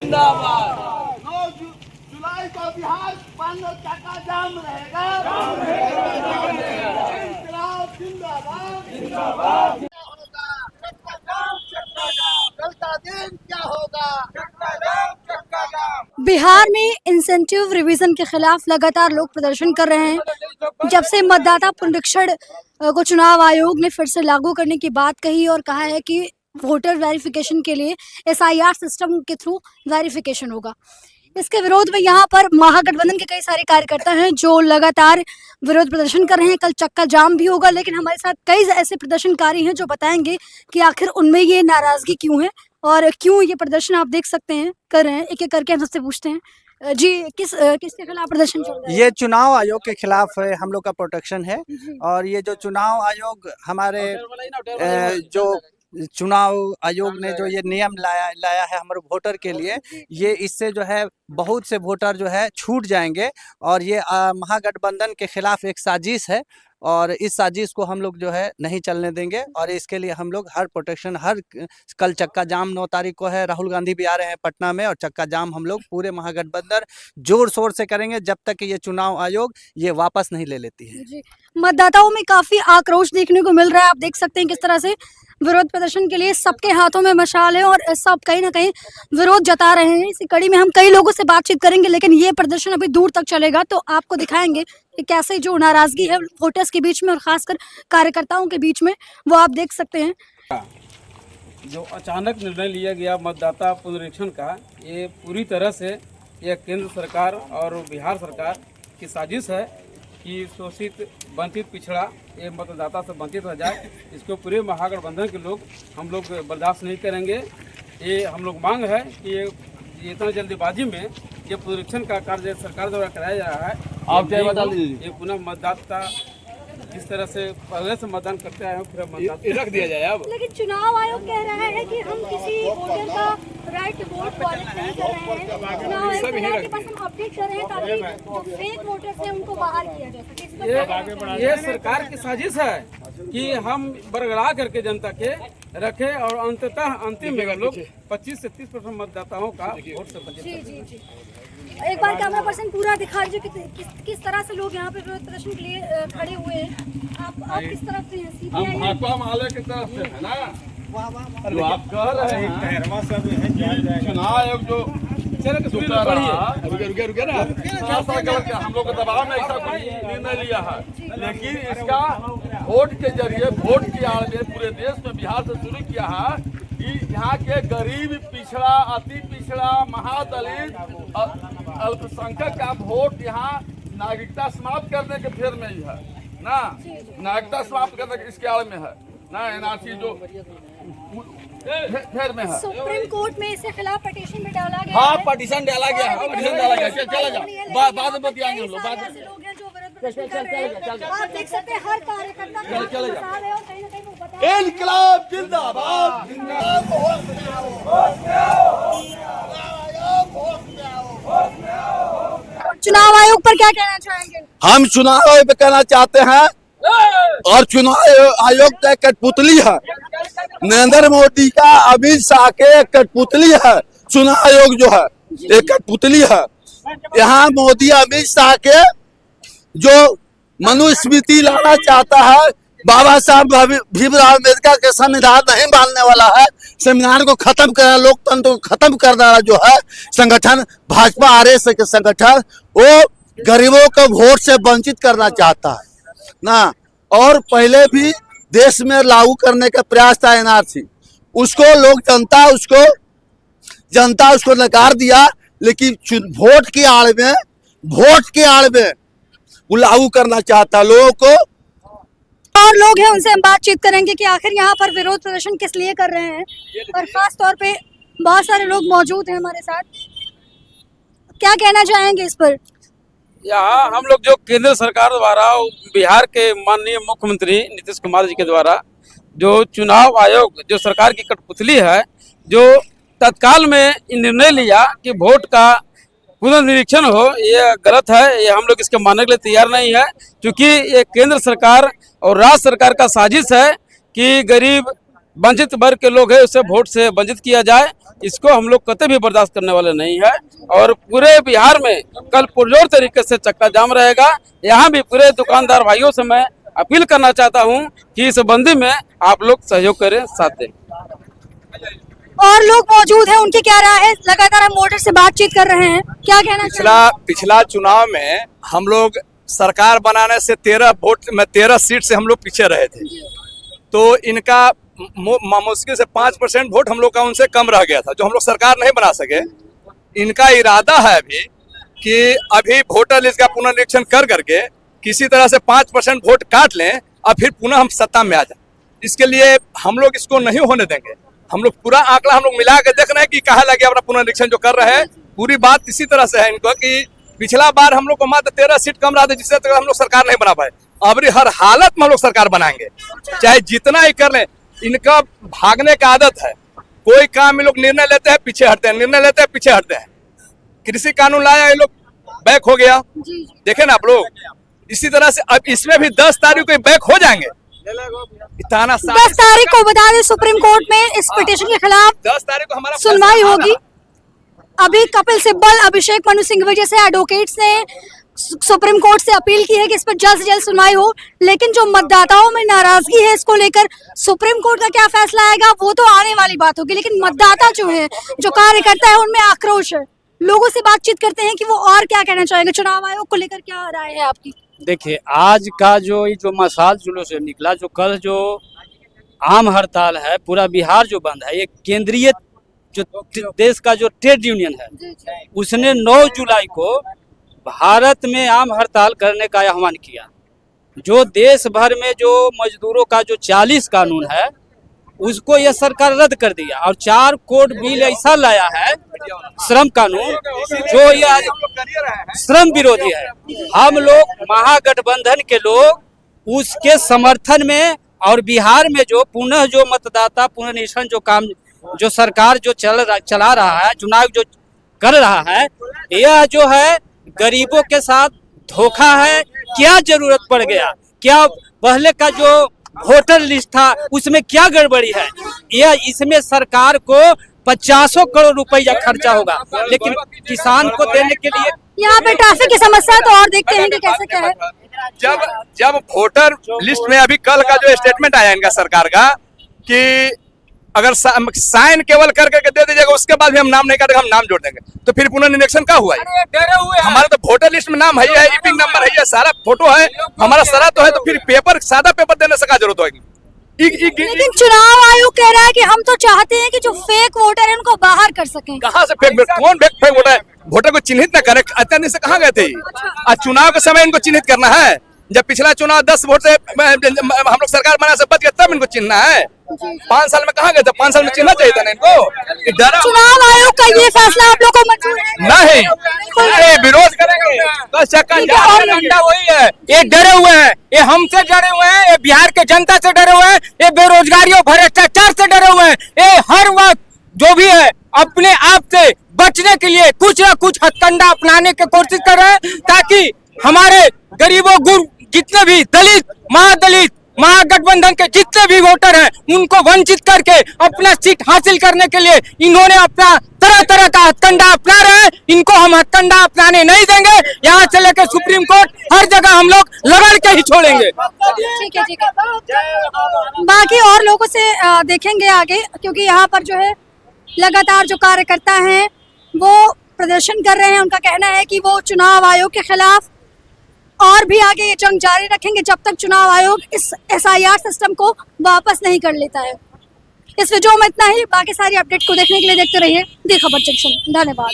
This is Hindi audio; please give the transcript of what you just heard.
जिंदाबाद। 9 जुलाई को बिहार बंद और चक्का जाम रहेगा। इंकलाब जिंदाबाद जिंदाबाद। क्या होगा चक्का जाम, कल का दिन क्या होगा चक्का जाम। बिहार में इंसेंटिव रिवीजन के खिलाफ लगातार लोग प्रदर्शन कर रहे हैं। जब से मतदाता पुनरीक्षण को चुनाव आयोग ने फिर से लागू करने की बात कही और कहा है कि वोटर वेरिफिकेशन के लिए SIR सिस्टम के थ्रू वेरिफिकेशन होगा, इसके विरोध में यहाँ पर महागठबंधन के कई सारे कार्यकर्ता हैं जो लगातार विरोध प्रदर्शन कर रहे हैं। कल चक्का जाम भी होगा, लेकिन हमारे साथ कई ऐसे प्रदर्शनकारी हैं जो बताएंगे कि आखिर उनमें ये नाराजगी क्यों है और क्यों ये प्रदर्शन आप देख सकते हैं कर रहे हैं। एक एक करके हम सबसे पूछते हैं जी, किसके खिलाफ प्रदर्शन चल रहा है? ये चुनाव आयोग के खिलाफ हम लोग का प्रोटेक्शन है। और ये जो चुनाव आयोग हमारे जो चुनाव आयोग ने जो ये नियम लाया है हमारे वोटर के लिए, ये इससे जो है बहुत से वोटर जो है छूट जाएंगे। और ये महागठबंधन के खिलाफ एक साजिश है और इस साजिश को हम लोग जो है नहीं चलने देंगे। और इसके लिए हम लोग हर प्रोटेक्शन कल चक्का जाम 9 तारीख को है, राहुल गांधी भी आ रहे हैं पटना में, और चक्का जाम हम लोग पूरे महागठबंधन जोर शोर से करेंगे जब तक ये चुनाव आयोग ये वापस नहीं ले लेती है। जी, मतदाताओं में काफी आक्रोश देखने को मिल रहा है। आप देख सकते हैं किस तरह से विरोध प्रदर्शन के लिए सबके हाथों में मशाल है और सब कहीं ना कहीं विरोध जता रहे हैं। इसी कड़ी में हम कई लोगों से बातचीत करेंगे, लेकिन ये प्रदर्शन अभी दूर तक चलेगा तो आपको दिखाएंगे कि कैसे जो नाराजगी है वोटर्स के बीच में और खासकर कार्यकर्ताओं के बीच में, वो आप देख सकते हैं। जो अचानक निर्णय लिया गया मतदाता पुनरीक्षण का, ये पूरी तरह से यह केंद्र सरकार और बिहार सरकार की साजिश है कि शोषित वंचित पिछड़ा ये मतदाता से वंचित रह जाए। इसको पूरे महागठबंधन के लोग हम लोग बर्दाश्त नहीं करेंगे। ये हम लोग मांग है कि ये इतना जल्दीबाजी में ये पुनरीक्षण का कार्य सरकार द्वारा कराया जा रहा है। आप क्या बता दीजिए, ये पुनः मतदाता जिस तरह से पहले से मतदान करते आए हैं फिर मतदाता रख दिया जाए। अब लेकिन चुनाव आयोग कह रहा है कि हम किसी वोटर का राइट टू वोट वायलेट नहीं कर रहे हैं। चुनाव आयोग कह रहा है कि बस हम अपडेट कर रहे हैं ताकि जो फेक वोटर्स हैं उनको बाहर किया जा सके। ये सरकार की साजिश है कि हम बरगला करके जनता के रखे और अंततः अंतिम में लोग 25 से 30% मतदाताओं का वोट से वंचित। जी। एक बार कैमरा पर्सन पूरा दिखा दीजिए कि किस तरह से लोग यहाँ पे विरोध प्रदर्शन के लिए खड़े हुए हैं। आप किस तरफ से हैं? हम भाजपा माले की तरफ से है ना, जो आप कह रहे हैं चुनाव आयोग जो रुके ना, हम लोग के दबाव में ऐसा कोई निर्णय लिया है, लेकिन इसका वोट के जरिए वोट की आड़ में पूरे देश में बिहार से शुरू किया है कि यहाँ के गरीब, पिछड़ा, अति पिछड़ा, महादलित, अल्पसंख्यक का वोट यहाँ नागरिकता समाप्त करने के फेर में ही है ना, नागरिकता समाप्त करने के इसके आड़ में है ना, NRC जो फेर में है। सुप्रीम कोर्ट में इसके खिलाफ पिटीशन भी डाला गया। हाँ, पिटीशन डाला गया है, चला जाओ, बाद में बतियाएंगे हम लोग। आप देख सकते हैं हर कार्यकर्ता इंकलाब जिंदाबाद। चुनाव आयोग पर क्या कहना चाहेंगे? हम चुनाव आयोग पे कहना चाहते हैं, और चुनाव आयोग तो एक कठपुतली है, नरेंद्र मोदी का, अमित शाह के एक कठपुतली है। चुनाव आयोग जो है एक कठपुतली है। यहाँ मोदी अमित शाह के जो मनुस्मृति लाना चाहता है, बाबा साहब भीमराव अम्बेडकर के संविधान नहीं मानने वाला है, संविधान को खत्म कर, लोकतंत्र को खत्म कर देना जो है संगठन भाजपा RS के संगठन, वो गरीबों को वोट से वंचित करना चाहता है ना। और पहले भी देश में लागू करने का प्रयास था NRC, उसको लोग जनता उसको नकार दिया, लेकिन वोट की आड़ में वो लागू करना चाहता लोगों को। और लोग हैं, उनसे हम बातचीत करेंगे कि आखिर यहाँ पर विरोध प्रदर्शन किस लिए कर रहे हैं, और खास तौर पे बहुत सारे लोग मौजूद हैं हमारे साथ। क्या कहना चाहेंगे इस पर? यहाँ हम लोग जो केंद्र सरकार द्वारा बिहार के माननीय मुख्यमंत्री नीतीश कुमार जी के द्वारा जो चुनाव आयोग जो सरकार की कठपुतली है, जो तत्काल में निर्णय लिया कि वोट का पुनर्निरीक्षण हो, ये गलत है। ये हम लोग इसके मानने के लिए तैयार नहीं है, क्योंकि ये केंद्र सरकार और राज्य सरकार का साजिश है कि गरीब, वंचित वर्ग के लोग हैं उसे वोट से वंचित किया जाए, इसको हम लोग कतई भी बर्दाश्त करने वाले नहीं है। और पूरे बिहार में कल पुरजोर तरीके से चक्का जाम रहेगा। यहाँ भी पूरे दुकानदार भाइयों से मैं अपील करना चाहता हूँ कि इस बंदी में आप लोग सहयोग करें, साथ दें। और लोग मौजूद हैं, उनकी क्या राय है? लगातार हम वोटर से बातचीत कर रहे हैं, क्या कहना चाहिए? पिछला चुनाव में हम लोग सरकार बनाने से 13 सीट से हम लोग पीछे रहे थे, तो इनका मुश्किल से 5% वोट हम लोग का उनसे कम रह गया था, जो हम लोग सरकार नहीं बना सके। इनका इरादा है अभी कि अभी वोटर लिस्ट का पुनरीक्षण कर करके किसी तरह से 5% वोट काट लें और फिर पुनः हम सत्ता में आ जाए। इसके लिए हम लोग इसको नहीं होने देंगे। हम लोग पूरा आंकड़ा हम लोग मिला के देख रहे हैं कि कहाँ लगे अपना पुनरीक्षण जो कर रहे हैं। पूरी बात इसी तरह से है इनको कि पिछला बार हम लोग को मात्र 13 सीट कम रहा था, जिससे तक हम लोग सरकार नहीं बना पाए। अब हर हालत में हम लोग सरकार बनाएंगे, चाहे जितना ही कर लें। इनका भागने का आदत है, कोई काम ये लोग निर्णय लेते हैं पीछे हटते हैं, निर्णय लेते हैं पीछे हटते हैं। कृषि कानून लाया, ये लोग बैक हो गया, देखे ना आप लोग। इसी तरह से अब इसमें भी 10 तारीख को बैक हो जाएंगे। 10 तारीख को बता दें सुप्रीम कोर्ट में इस पिटीशन के खिलाफ 10 तारीख को हमारा सुनवाई होगी। अभी कपिल सिब्बल, अभिषेक मनु सिंघवी जैसे एडवोकेट्स ने सुप्रीम कोर्ट से अपील की है कि इस पर जल्द से जल्द सुनवाई हो, लेकिन जो मतदाताओं में नाराजगी है इसको लेकर सुप्रीम कोर्ट का क्या फैसला आएगा वो तो आने वाली बात होगी। लेकिन मतदाता जो है, जो कार्यकर्ता है, उनमें आक्रोश है। लोगों से बातचीत करते हैं कि वो और क्या कहना चाहेंगे, चुनाव आयोग को लेकर क्या राय है आपकी? देखिए, आज का जो मशाल जुलूस निकला, जो कल जो आम हड़ताल है, पूरा बिहार जो बंद है, ये केंद्रीय जो देश का जो ट्रेड यूनियन है उसने 9 जुलाई को भारत में आम हड़ताल करने का आह्वान किया। जो देश भर में जो मजदूरों का जो 40 कानून है उसको यह सरकार रद्द कर दिया और 4 कोड बिल ऐसा लाया है, श्रम कानून, जो यह श्रम विरोधी है। हम लोग महागठबंधन के लोग उसके समर्थन में, और बिहार में जो पुनः जो मतदाता पुनरीक्षण जो काम जो सरकार जो चला रहा है, चुनाव जो कर रहा है, यह जो है गरीबों के साथ धोखा है। क्या जरूरत पड़ गया? क्या पहले का जो वोटर लिस्ट था उसमें क्या गड़बड़ी है? यह इसमें सरकार को 50 करोड़ रुपया खर्चा होगा, लेकिन किसान को देने के लिए यहाँ पे ट्रैफिक की समस्या तो और देखते हैं कि कैसे क्या है। जब वोटर लिस्ट में अभी कल का जो स्टेटमेंट आया इनका सरकार का कि अगर साइन केवल कर करके दे दीजिएगा, उसके बाद भी हम नाम नहीं काटेंगे, हम नाम जोड़ देंगे, तो फिर पुनर्निरीक्षण क्या हुआ? हमारे तो वोटर लिस्ट में नाम है, ईपिंग नंबर है, सारा फोटो है, हमारा सारा तो है, तो फिर पेपर सादा पेपर देने से क्या जरूरत होगी? लेकिन चुनाव आयोग कह रहा है कि हम तो चाहते हैं कि जो फेक वोटर है उनको बाहर कर सकें। कहाँ से फेक? कौन फेक वोटर है? वोटर को चिन्हित न करे। अत्यंत से कहाँ गए थे? आज चुनाव के समय इनको चिन्हित करना है। जब पिछला चुनाव 10 वोट से हम लोग सरकार बना से बच गए, तब इनको चिन्हना है। 5 साल में कहाँ गए थे? 5 साल में चिन्हना चाहिए था ना इनको। चुनाव आयोग का ये फैसला आप लोगों को मंजूर है? नहीं, विरोध करेंगे। वही है, ये डरे हुए हैं, ये हमसे डरे हुए हैं, ये बिहार के जनता से डरे हुए हैं, ये बेरोजगारी और भ्रष्टाचार से डरे हुए हैं। ये हर वक्त जो भी है अपने आप से बचने के लिए कुछ न कुछ हथकंडा अपनाने की कोशिश कर रहे हैं, ताकि हमारे गरीबों जितने भी दलित, महागठबंधन के जितने भी वोटर हैं उनको वंचित करके अपना सीट हासिल करने के लिए इन्होंने अपना तरह तरह का हथकंडा अपना रहे हैं। इनको हम हथकंडा अपनाने नहीं देंगे। यहाँ से लेकर सुप्रीम कोर्ट हर जगह हम लोग लड़ के ही छोड़ेंगे। ठीक है। बाकी और लोगों से देखेंगे आगे, क्योंकि यहाँ पर जो है लगातार जो कार्यकर्ता हैं वो प्रदर्शन कर रहे हैं। उनका कहना है कि वो चुनाव आयोग के खिलाफ और भी आगे ये जंग जारी रखेंगे जब तक चुनाव आयोग इस SIR सिस्टम को वापस नहीं कर लेता है। इस वीडियो में इतना ही। बाकी सारी अपडेट को देखने के लिए देखते रहिए दी खबर जंक्शन। धन्यवाद।